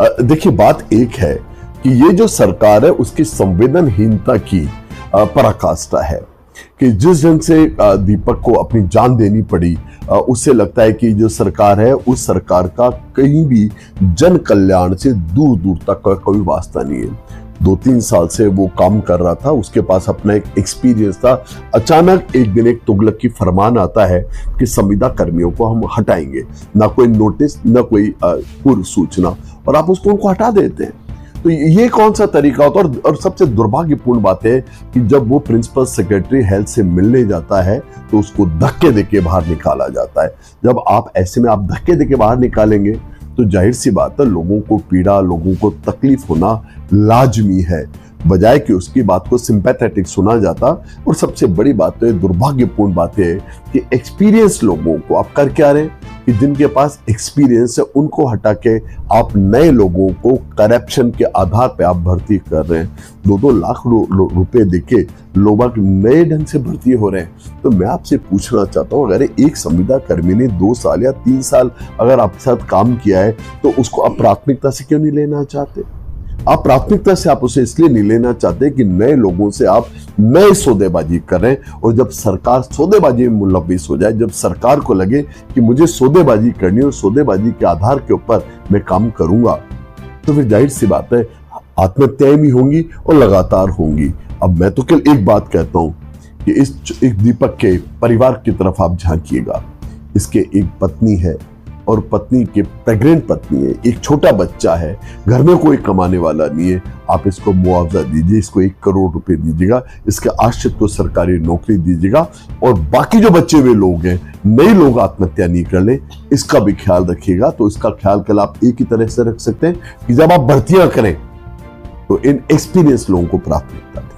देखिए, बात एक है कि ये जो सरकार है उसकी संवेदनहीनता की पराकाष्ठा है कि जिस ढंग से दीपक को अपनी जान देनी पड़ी, उससे लगता है कि जो सरकार है उस सरकार का कहीं भी जन कल्याण से दूर दूर तक का कोई वास्ता नहीं है। 2-3 साल से वो काम कर रहा था, उसके पास अपना एक एक्सपीरियंस था। अचानक एक दिन एक तुगलक की फरमान आता है कि संविदा कर्मियों को हम हटाएंगे, ना कोई नोटिस ना कोई पूर्व सूचना, और आप उनको हटा देते हैं। तो ये कौन सा तरीका होता है? और सबसे दुर्भाग्यपूर्ण बात है कि जब वो प्रिंसिपल सेक्रेटरी हेल्थ से मिलने जाता है तो उसको धक्के देके बाहर निकाला जाता है। जब आप ऐसे में आप धक्के देके बाहर निकालेंगे तो जाहिर सी बात है लोगों को पीड़ा, लोगों को तकलीफ होना लाजमी है, बजाय कि उसकी बात को सिंपैथेटिक सुना जाता। और सबसे बड़ी बात तो दुर्भाग्यपूर्ण बात है कि एक्सपीरियंस लोगों को आप कर क्या रहे हैं कि जिनके पास एक्सपीरियंस है उनको हटा के आप नए लोगों को करप्शन के आधार पे आप भर्ती कर रहे हैं। 2-2 लाख रुपए देके लोग नए ढंग से भर्ती हो रहे हैं। तो मैं आपसे पूछना चाहता हूं, अगर एक संविदा कर्मी ने 2 साल या 3 साल अगर आपके साथ काम किया है तो उसको आप प्राथमिकता से क्यों नहीं लेना चाहते? आप प्राथमिकता से आप उसे इसलिए नहीं लेना चाहते कि नए लोगों से आप नए सौदेबाजी कर रहे हैं। और जब सरकार सौदेबाजी में मुलव्विस हो जाए, जब सरकार को लगे कि मुझे सौदेबाजी करनी है और सौदेबाजी के आधार के ऊपर मैं काम करूंगा, तो फिर जाहिर सी बात है आत्महत्याएं भी होंगी और लगातार होंगी। अब मैं तो केवल एक बात कहता हूं कि इस एक दीपक के परिवार की तरफ आप झांकिएगा। इसके एक पत्नी है और पत्नी के प्रेग्नेंट पत्नी है, एक छोटा बच्चा है, घर में कोई कमाने वाला नहीं है। आप इसको मुआवजा दीजिए, इसको 1 करोड़ रुपए दीजिएगा, इसके आश्रित को सरकारी नौकरी दीजिएगा, और बाकी जो बच्चे हुए लोग हैं, नए लोग आत्महत्या नहीं कर ले, इसका भी ख्याल रखिएगा। तो इसका ख्याल कल आप एक ही तरह से रख सकते हैं कि जब आप भर्तियां करें तो इन एक्सपीरियंस लोगों को प्राथमिकता दें।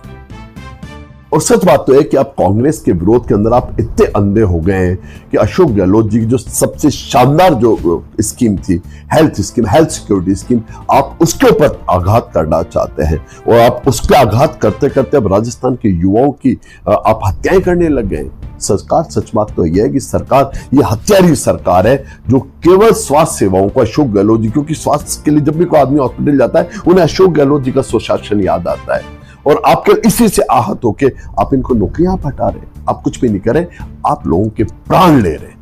और सच बात तो है कि आप कांग्रेस के विरोध के अंदर आप इतने अंधे हो गए हैं कि अशोक गहलोत जी की जो सबसे शानदार जो स्कीम थी, health scheme, health security scheme, आप उसके ऊपर आघात करना चाहते हैं। और आप उस पर आघात करते करते अब राजस्थान के युवाओं की आप हत्याएं करने लग गए। सच बात तो यह है कि सरकार ये हत्यारी सरकार है जो केवल स्वास्थ्य सेवाओं को, अशोक गहलोत जी, क्योंकि स्वास्थ्य के लिए जब भी कोई आदमी हॉस्पिटल जाता है उन्हें अशोक गहलोत जी का सुशासन याद आता है। और आपके इसी से आहत होके आप इनको नौकरियां हटा रहे हैं। आप कुछ भी नहीं कर रहे, आप लोगों के प्राण ले रहे हैं।